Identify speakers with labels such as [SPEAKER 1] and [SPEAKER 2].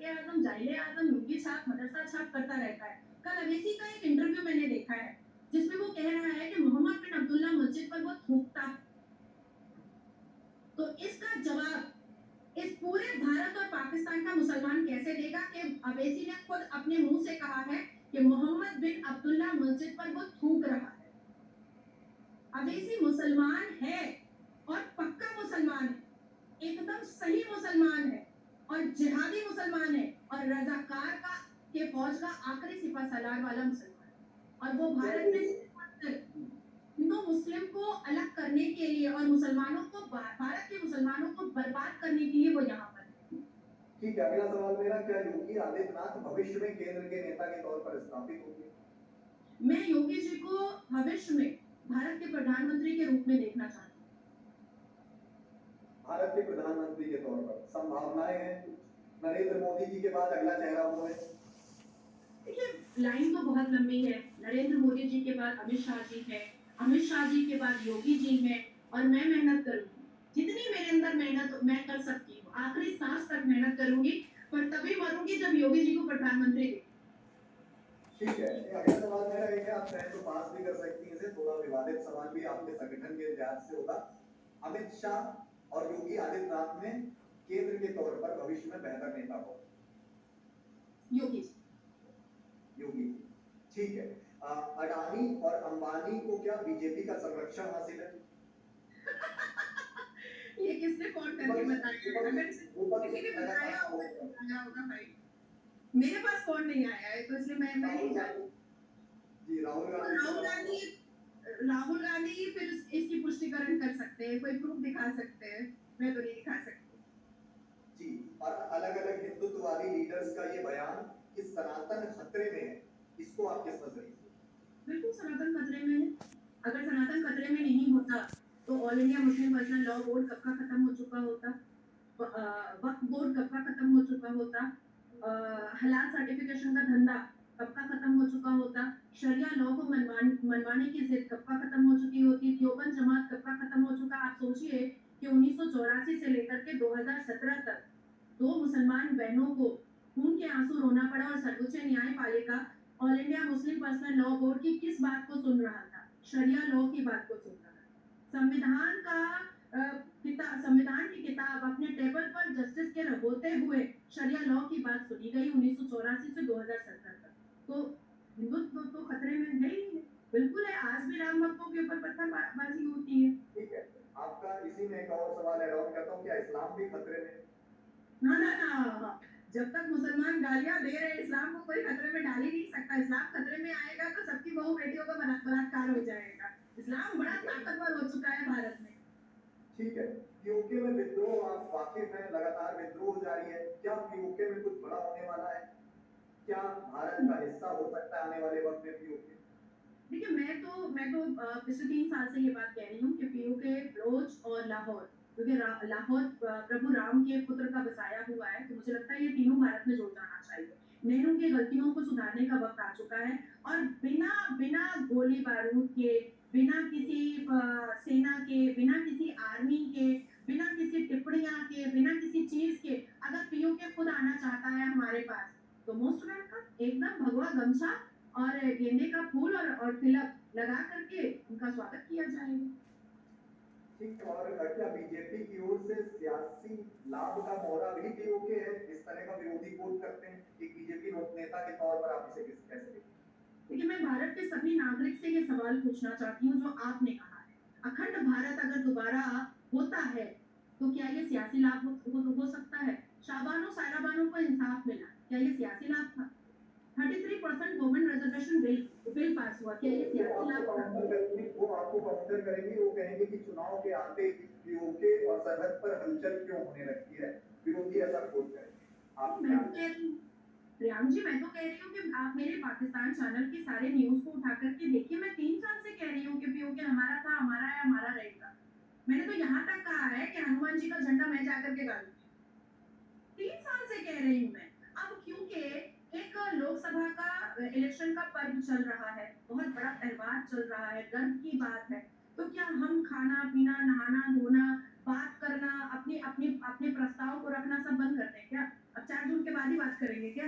[SPEAKER 1] आजम, जाहिले आजम, लुंगी छाप, मदरसा छाप करता रहता है। कल अवेसी का एक इंटरव्यू मैंने देखा है, जिसमें वो कह रहा है कि मोहम्मद बिन अब्दुल्ला मस्जिद पर वो थूकता है। तो इसका जवाब इस पूरे भारत और पाकिस्तान का मुसलमान कैसे देगा कि अवैसी ने खुद अपने मुंह से कहा है कि मोहम्मद बिन अब्दुल्ला मस्जिद पर वो थूक रहा है। अवैसी मुसलमान है और पक्का मुसलमान है, एकदम सही मुसलमान है और जिहादी मुसलमान है और रजाकार का के फौज का आखिरी सिपा सलार वाला मुसलमान है। और वो भारत में हिंदू मुस्लिम को अलग करने के लिए और मुसलमानों को भारत के मुसलमानों को बर्बाद करने के लिए वो यहाँ पर है।
[SPEAKER 2] ठीक है, अगला सवाल मेरा, क्या योगी आदित्यनाथ भविष्य में केंद्र के नेता के तौर पर स्थापित होंगे?
[SPEAKER 1] मैं योगी जी को भविष्य में भारत के प्रधानमंत्री के रूप में देखना चाहती हूँ।
[SPEAKER 2] भारत के प्रधानमंत्री के तौर पर संभावनाएं हैं? नरेंद्र मोदी जी के बाद अगला चेहरा वो है?
[SPEAKER 1] देखिए, लाइन तो बहुत लंबी है। नरेंद्र मोदी जी के बाद अमित शाह जी है, अमित शाह जी के बाद योगी जी है और मैं मेहनत करूंगी जितनी मेरे अंदर मेहनत मैं कर सकती हूँ, आखिरी सांस तक मेहनत करूंगी, पर तभी मरूंगी जब योगी जी को प्रधानमंत्री देखूंगी।
[SPEAKER 2] ठीक है, अगला सवाल मेरा एक है, आप चाहे तो पास भी कर सकती हैं, इसे थोड़ा विवादित सवाल भी आपके संगठन के लिहाज से होगा। अमित शाह और योगी आदित्यनाथ में केंद्र के तौर पर भविष्य में बेहतर नेता हो?
[SPEAKER 1] योगी जी।
[SPEAKER 2] योगी जी, ठीक है। अडानी और अंबानी को क्या बीजेपी का संरक्षण हासिल है?
[SPEAKER 1] ये किसने फोन करके बताया? अगर किसी ने बताया होगा भाई, मेरे पास फोन नहीं आया है तो इसलिए मैं नहीं जानती।
[SPEAKER 2] जी, राहुल
[SPEAKER 1] तो
[SPEAKER 2] गांधी
[SPEAKER 1] राहुल गांधी, राहुल गांधी फिर इसकी पुष्टिकरण कर सकते हैं, कोई प्रूफ दिखा सकते हैं, मैं तो नहीं दिखा सकती।
[SPEAKER 2] जी, और अलग अलग हिंदुत्ववादी लीडर्स का ये बयान कि सनातन खतरे में है, इसको आप किस नजरिए से?
[SPEAKER 1] बिल्कुल सनातन खतरे में है। अगर सनातन खतरे में नहीं होता तो all India Muslim personal law board कब का खत्म हो चुका होता, वक्फ बोर्ड कब का खत्म हो चुका होता, हलाल सर्टिफिकेशन का धंधा कब का खत्म हो चुका होता, शरिया लॉ को मनवाने की जिद कब का खत्म हो चुकी होती, देवबंद जमात कब का खत्म हो चुका। आप सोचिए कि 1984 से लेकर के 2017 तक दो मुसलमान बहनों को खून के आंसू रोना पड़ा और सर्वोच्च न्यायपालिका all India Muslim personal law board की किस बात को सुन रहा था? शरिया लॉ की बात को सुन रहा था। संविधान का संविधान की किताब अपने टेबल पर जस्टिस के होते हुए शरिया लॉ की बात सुनी गई 1984 से 2017 तक। तो हिंदुत्व तो खतरे में है ही नहीं, बिल्कुल है। आज भी राम भक्तों के ऊपर पत्थरबाजी होती है।
[SPEAKER 2] ठीक है, आपका इसी में एक और सवाल ऐड ऑन करता हूँ, क्या इस्लाम भी खतरे में?
[SPEAKER 1] ना ना ना, जब तक मुसलमान गालियां दे रहे हैं इस्लाम को कोई खतरे में डाल ही नहीं सकता। इस्लाम खतरे में आएगा तो सबकी बहू बेटियों का बलात्कार हो जाएगा। इस्लाम बड़ा ताकतवर हो चुका है भारत में।
[SPEAKER 2] ठीक है, पीओके में विद्रोह आप वाकिफ हैं, लगातार विद्रोह जारी है, क्या पीओके में कुछ बड़ा होने वाला है? क्या भारत का हिस्सा हो सकता है आने वाले वक्त में पीओके?
[SPEAKER 1] देखिए, मैं तो पिछले 3 साल से ये बात कह रही हूँ कि पीओके, बलोच और लाहौर, क्योंकि लाहौर प्रभु राम के पुत्र का बसाया हुआ है, तो मुझे लगता है ये तीनों भारत में जुड़ जाना चाहिए। नेहरू की गलतियों को सुधारने का वक्त आ चुका है और बिना बिना गोली बारूद के, बिना किसी सेना के, बिना किसी आर्मी के, बिना किसी टिप्पणियां के, बिना किसी चीज के अगर पीओके खुद आना चाहता है हमारे पास तो मोस्ट वेलकम। एकदम भगवा गमछा और गेंदे का फूल और तिलक लगा करके उनका स्वागत किया जाएगा।
[SPEAKER 2] ठीक है, और क्या बीजेपी की ओर से सियासी लाभ का मोहरा भी पीओके है? इस तरह का विरोधी कोट करते हैं, एक बीजेपी नेता के तौर पर आप इसे कैसे देखते हैं?
[SPEAKER 1] देखिए, मैं भारत के सभी नागरिक से ये सवाल पूछना चाहती हूँ जो आपने कहा है, अखंड भारत अगर दोबारा होता है तो क्या ये सियासी लाभ हो सकता है? शाबानो साराबानो को इंसाफ मिला, क्या ये सियासी लाभ था? 33% वुमेन रिजर्वेशन बिल पास हुआ, क्या ये सियासी लाभ था?
[SPEAKER 2] वो आपको काउंटर करेंगी, वो कहेंगे कि चुनाव के आते पीओके और सरहद पर हलचल क्यों होने लगती है, विरोधी ऐसा कोट करेंगे। आप
[SPEAKER 1] मैं तो कह रही हूँ प्रियांक जी, मैं तो कह रही हूँ कि आप मेरे पाकिस्तान चैनल के सारे न्यूज को उठा करके देखिए। मैं 3 साल से कह रही हूँ कि पीओके हमारा था, हमारा है, हमारा रहेगा। मैंने तो यहाँ तक कहा है कि हनुमान जी का झंडा मैं जाकर के गाड़ूंगी। 3 साल से कह रही हूँ मैं। अब क्योंकि एक लोकसभा का इलेक्शन का पर्व चल रहा है, बहुत बड़ा त्योहार चल रहा है, गर्व की बात है, तो क्या हम खाना पीना, नहाना धोना, बात करना, अपने अपने अपने प्रस्ताव को रखना सब बंद कर दें क्या? अब 4 जून के बाद बाद ही बात करेंगे क्या?